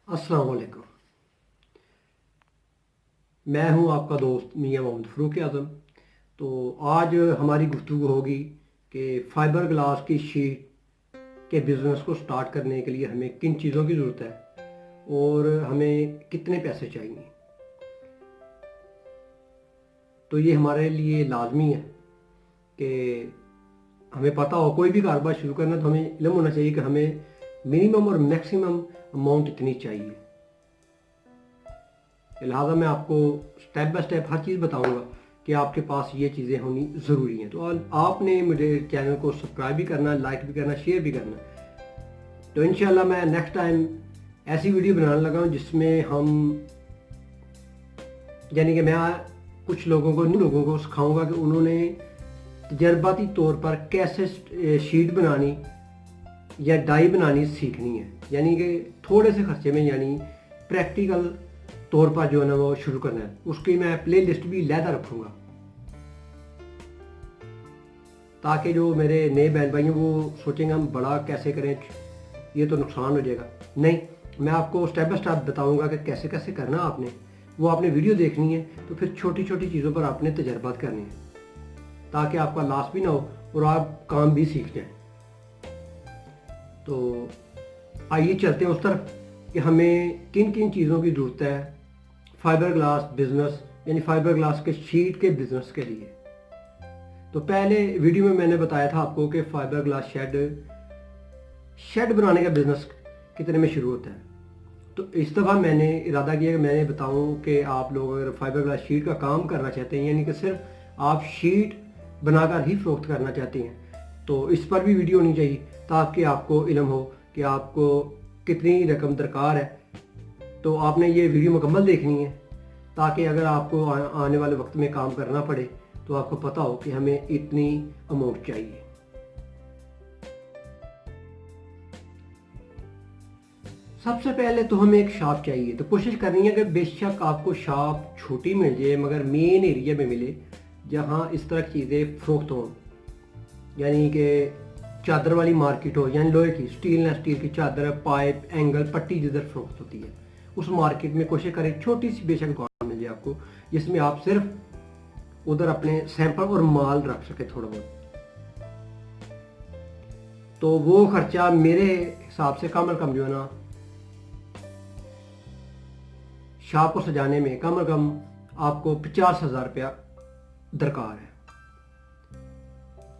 अस्सलाम वालेकुम। मैं हूं आपका दोस्त मियां मोहम्मद फ़रूक आज़म। तो आज हमारी गुफ्तगू होगी कि फ़ाइबर ग्लास की शीट के बिज़नेस को स्टार्ट करने के लिए हमें किन चीज़ों की ज़रूरत है और हमें कितने पैसे चाहिए। तो ये हमारे लिए लाजमी है कि हमें पता हो, कोई भी कारोबार शुरू करना तो हमें इल्म होना चाहिए कि हमें मिनिमम और मैक्सिमम अमाउंट इतनी चाहिए। लिहाजा मैं आपको स्टेप बाय स्टेप हर चीज़ बताऊंगा कि आपके पास ये चीज़ें होनी ज़रूरी हैं। तो आपने मुझे चैनल को सब्सक्राइब भी करना, लाइक भी करना, शेयर भी करना। तो इंशाल्लाह मैं नेक्स्ट टाइम ऐसी वीडियो बनाने लगा हूँ जिसमें हम यानी कि मैं कुछ लोगों को सिखाऊंगा कि उन्होंने तजर्बाती तौर पर कैसे शीट बनानी या डाई बनानी सीखनी है, यानी कि थोड़े से खर्चे में, यानी प्रैक्टिकल तौर पर जो है ना वो शुरू करना है। उसकी मैं प्ले लिस्ट भी लहदा रखूँगा ताकि जो मेरे नए बहन भाई हैं वो सोचेंगे हम बड़ा कैसे करें, ये तो नुकसान हो जाएगा। नहीं, मैं आपको स्टेप बाय स्टेप बताऊंगा कि कैसे कैसे करना आपने। वो आपने वीडियो देखनी है तो फिर छोटी छोटी चीज़ों पर आपने तजर्बात करनी है ताकि आपका लॉस भी ना हो और आप काम भी सीख जाएं। तो आइए चलते हैं उस तरफ कि हमें किन किन चीज़ों की ज़रूरत है फाइबर ग्लास बिजनेस, यानी फाइबर ग्लास के शीट के बिजनेस के लिए। तो पहले वीडियो में मैंने बताया था आपको कि फाइबर ग्लास शेड बनाने का बिजनेस कितने में शुरू होता है। तो इस दफ़ा मैंने इरादा किया कि मैंने बताऊं कि आप लोग अगर फाइबर ग्लास शीट का काम करना चाहते हैं, यानी कि सिर्फ आप शीट बनाकर ही फरोख्त करना चाहते हैं, तो इस पर भी वीडियो होनी चाहिए ताकि आपको इल्म हो कि आपको कितनी रकम दरकार है। तो आपने ये वीडियो मुकम्मल देखनी है ताकि अगर आपको आने वाले वक्त में काम करना पड़े तो आपको पता हो कि हमें इतनी अमाउंट चाहिए। सबसे पहले तो हमें एक शॉप चाहिए। तो कोशिश करनी है कि बेशक आपको शॉप छोटी मिल जाए मगर मेन एरिया में मिले जहाँ इस तरह की चीज़ें फरोख्त हों, यानी कि चादर वाली मार्केट हो, यानी लोहे की स्टील की चादर, पाइप, एंगल, पट्टी जिधर फरोख्त होती है उस मार्केट में कोशिश करें छोटी सी बेशक दुकान मिल जाए आपको जिसमें आप सिर्फ उधर अपने सैंपल और माल रख सके थोड़ा बहुत। तो वो खर्चा मेरे हिसाब से कम से कम जो है ना शॉप को सजाने में कम से कम आपको 50,000 रुपया दरकार है।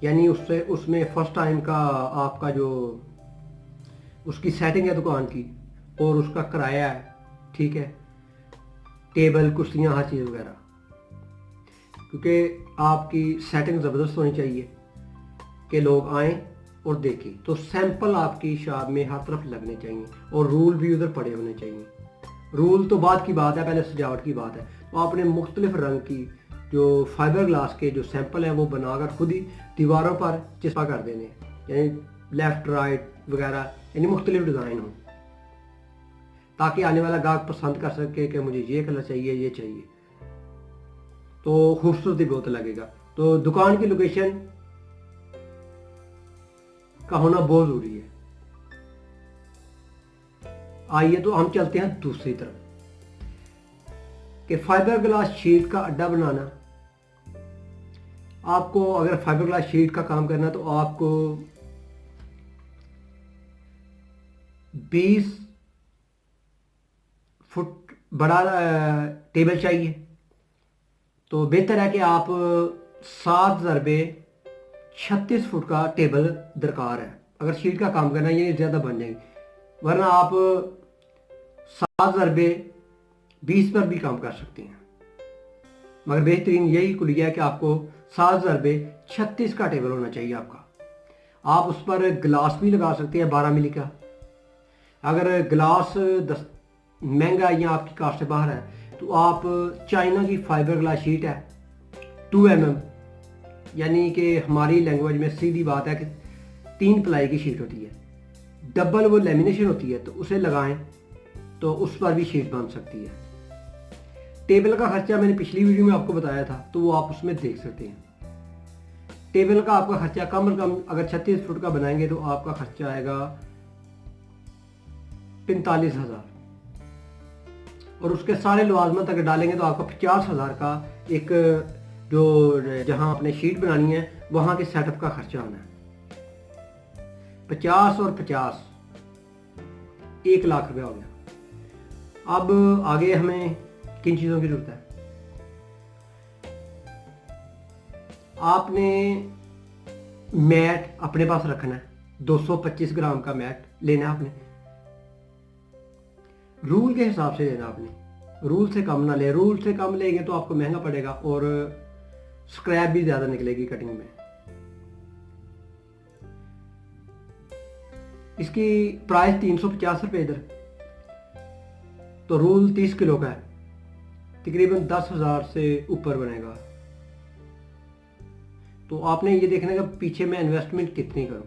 यानी उससे उसमें फर्स्ट टाइम का आपका जो उसकी सेटिंग है दुकान की और उसका किराया है, ठीक है, टेबल, कुर्सियाँ, हर चीज़ वगैरह, क्योंकि आपकी सेटिंग ज़बरदस्त होनी चाहिए कि लोग आएँ और देखें। तो सैंपल आपकी शॉप में हर तरफ लगने चाहिए और रूल भी उधर पड़े होने चाहिए। रूल तो बाद की बात है, पहले सजावट की बात है। तो आपने मुख्तलिफ रंग की जो फाइबर ग्लास के जो सैंपल हैं वो बनाकर खुद ही दीवारों पर चिपका कर देने, यानी लेफ्ट राइट वगैरह, यानी मुख्तलिफ डिज़ाइन हो ताकि आने वाला ग्राहक पसंद कर सके कि मुझे ये कलर चाहिए, ये चाहिए, तो खूबसूरती बहुत लगेगा। तो दुकान की लोकेशन का होना बहुत ज़रूरी है। आइए तो हम चलते हैं दूसरी तरफ कि फाइबर ग्लास शीट का अड्डा बनाना। आपको अगर फाइबर ग्लास शीट का काम करना तो आपको 20 फुट बड़ा टेबल चाहिए। तो बेहतर है कि आप 7 ज़रबे 36 फुट का टेबल दरकार है अगर शीट का काम करना, ये ज़्यादा बन जाएगी, वरना आप 7 ज़रबे 20 पर भी काम कर सकते हैं। मगर बेहतरीन यही कुलिया है कि आपको 7 ज़रबे 36 का टेबल होना चाहिए आपका। आप उस पर गिलास भी लगा सकते हैं 12 मिली का। अगर गिलास महंगा या आपकी कास्ट से बाहर है तो आप चाइना की फाइबर ग्लास शीट है 2 mm, यानी कि हमारी लैंग्वेज में सीधी बात है कि 3 प्लाई की शीट होती है, डबल वो लेमिनेशन होती है, तो उसे लगाएं तो उस पर भी शीट बन सकती है। टेबल का खर्चा मैंने पिछली वीडियो में आपको बताया था तो वो आप उसमें देख सकते हैं। टेबल का आपका खर्चा कम से कम अगर 36 फुट का बनाएंगे तो आपका खर्चा आएगा 45,000। और उसके सारे लवाजमत अगर डालेंगे तो आपको 50,000 का एक जो जहां आपने शीट बनानी है वहां के सेटअप का खर्चा आना है। 50 और 50 1 लाख रुपया हो गया। अब आगे हमें किन चीज़ों की जरूरत है? आपने मैट अपने पास रखना है, 225 ग्राम का मैट लेना है आपने, रूल के हिसाब से लेना आपने, रूल से कम ना ले। रूल से कम लेंगे तो आपको महंगा पड़ेगा और स्क्रैप भी ज़्यादा निकलेगी कटिंग में। इसकी प्राइस 350 रुपये इधर, तो रूल 30 किलो का है, तकरीबन 10,000 से ऊपर बनेगा। तो आपने ये देखना है कि पीछे मैं इन्वेस्टमेंट कितनी करूं।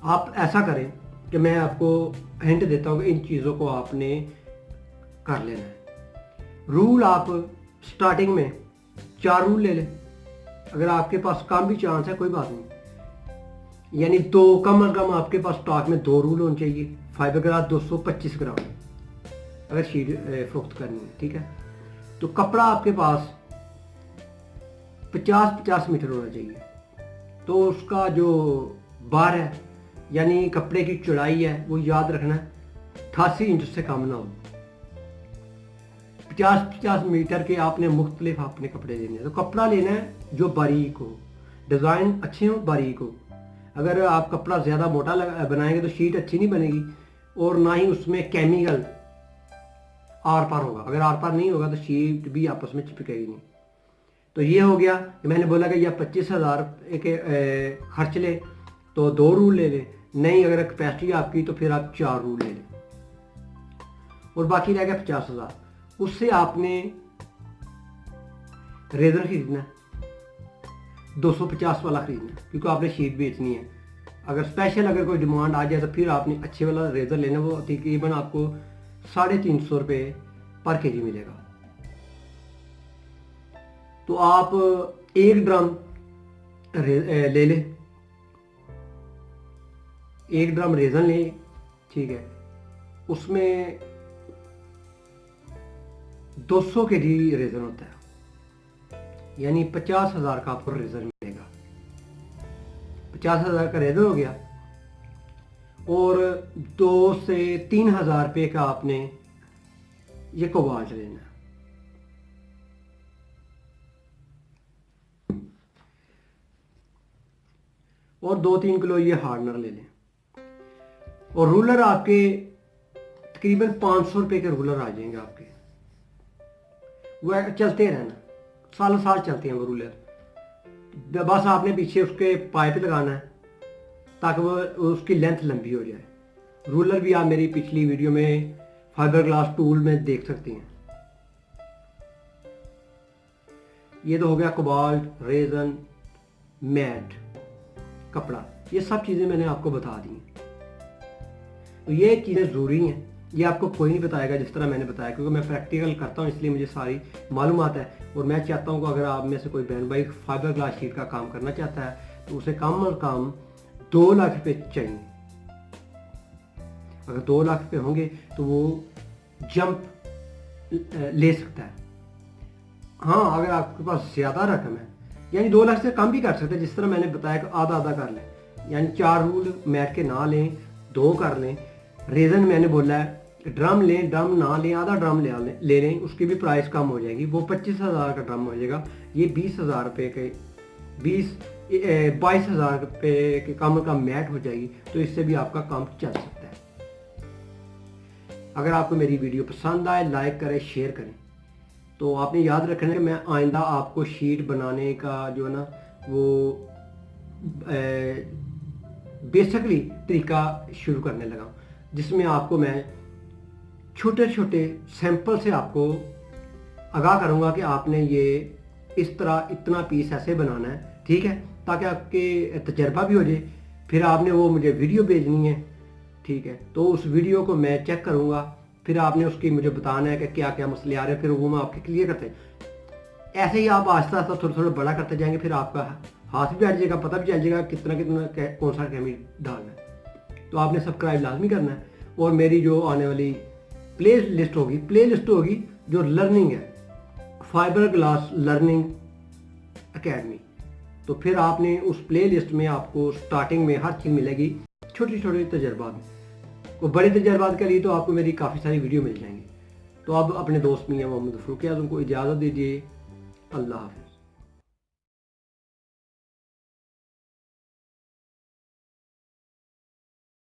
आप ऐसा करें कि मैं आपको हिंट देता हूं कि इन चीज़ों को आपने कर लेना है। रूल आप स्टार्टिंग में 4 रूल ले लें, अगर आपके पास कम भी चांस है कोई बात नहीं, यानी दो कम अज कम आपके पास स्टॉक में 2 रूल होने चाहिए। फाइबर ग्लास 225 ग्राम अगर शीट फरोख्त करनी है, ठीक है। तो कपड़ा आपके पास 50-50 मीटर होना चाहिए। तो उसका जो बार है यानी कपड़े की चौड़ाई है वो याद रखना है 88 इंच से कम ना हो। 50-50 मीटर के आपने मुख्तलिफ अपने कपड़े लेने हैं। तो कपड़ा लेना है जो बारीक हो, डिज़ाइन अच्छे हो, बारीक हो। अगर आप कपड़ा ज़्यादा मोटा बनाएंगे तो शीट अच्छी नहीं बनेगी और ना ही उसमें केमिकल आर पार होगा। अगर आर पार नहीं होगा तो शीट भी आपस में चिपकेगी नहीं। तो ये हो गया कि मैंने बोला कि यह 25,000 के खर्च ले तो 2 रूल ले लें, नहीं अगर कैपेसिटी आपकी तो फिर आप 4 रूल ले लें और बाकी रह गया 50,000। उससे आपने रेजर खरीदना है, 250 वाला खरीदना है क्योंकि आपने शीट बेचनी है। अगर स्पेशल अगर कोई डिमांड आ जाए तो फिर आपने अच्छे वाला रेजर लेना, वो तकरीबन आपको 350 रुपये पर केजी मिलेगा। तो आप 1 ड्रम ले लें, 1 ड्रम रेजन लें, ठीक है। उसमें 200 केजी रेजन होता है, यानी 50,000 का आपको रेजन मिलेगा। 50,000 का रेजन हो गया और 2 से 3,000 रुपये का आपने ये कोबाल्ट लेना है। और 2-3 किलो ये हार्डनर ले लें। और रूलर आपके तकरीबन 500 रुपये के रूलर आ जाएंगे आपके, वह चलते रहना, सालों साल चलते हैं वो रूलर। बस आपने पीछे उसके पाइप लगाना है ताकि वो उसकी लेंथ लंबी हो जाए। रूलर भी आप मेरी पिछली वीडियो में फाइबर ग्लास टूल में देख सकते हैं। ये तो हो गया कोबाल्ट, रेजन, मैट, कपड़ा, ये सब चीज़ें मैंने आपको बता दी। तो ये चीज़ें ज़रूरी हैं, ये आपको कोई नहीं बताएगा जिस तरह मैंने बताया, क्योंकि मैं प्रैक्टिकल करता हूँ इसलिए मुझे सारी मालूमात है। और मैं चाहता हूँ कि अगर आप में से कोई बहन भाई फाइबर ग्लास शीट का काम करना चाहता है तो उसे कम और कम 2 लाख रुपये चाहिए। अगर 2 लाख रुपये होंगे तो वो जंप ले सकता है। हाँ, अगर आपके पास ज़्यादा रकम है यानी 2 लाख से कम भी कर सकते हैं, जिस तरह मैंने बताया कि आधा आधा कर लें, यानी 4 रूल मैट के ना लें, 2 कर लें। रेजन मैंने बोला है ड्रम लें, ड्रम ना लें, आधा ड्रम ले लें, उसकी भी प्राइस कम हो जाएगी, वो 25,000 का ड्रम हो जाएगा। ये 20,000 रुपये के 22,000 रुपये के कम मैट हो जाएगी। तो इससे भी आपका काम चल सकता है। अगर आपको मेरी वीडियो पसंद आए लाइक करें, शेयर करें। तो आपने याद रखना है कि मैं आइंदा आपको शीट बनाने का जो है ना वो बेसिकली तरीका शुरू करने लगा, जिसमें आपको मैं छोटे छोटे सैंपल से आपको आगाह करूंगा कि आपने ये इस तरह इतना पीस ऐसे बनाना है, ठीक है, ताकि आपके तजर्बा भी हो जाए। फिर आपने वो मुझे वीडियो भेजनी है, ठीक है, तो उस वीडियो को मैं चेक करूंगा, फिर आपने उसकी मुझे बताना है कि क्या क्या मसले आ रहे हैं, फिर वो मैं आपके क्लियर करते हैं। ऐसे ही आप आहिस्ता आहिस्ता थोड़ा थोड़ा बड़ा करते जाएंगे, फिर आपका हाथ भी बैठ जाएगा, पता भी चल जाएगा कितना कितना कौन सा केमिकल डालना है। तो आपने सब्सक्राइब लाजमी करना है और मेरी जो आने वाली प्ले लिस्ट होगी जो लर्निंग है, फाइबर ग्लास लर्निंग एकेडमी। तो फिर आपने उस प्ले लिस्ट में आपको स्टार्टिंग में हर चीज़ मिलेगी, छोटे छोटे तजर्बात में। और बड़े तजर्बात के लिए तो आपको मेरी काफ़ी सारी वीडियो मिल जाएंगी। तो अब अपने दोस्त मियां मोहम्मद फ़ारूक आज़म को इजाज़त दीजिए। अल्लाह हाफ़िज़।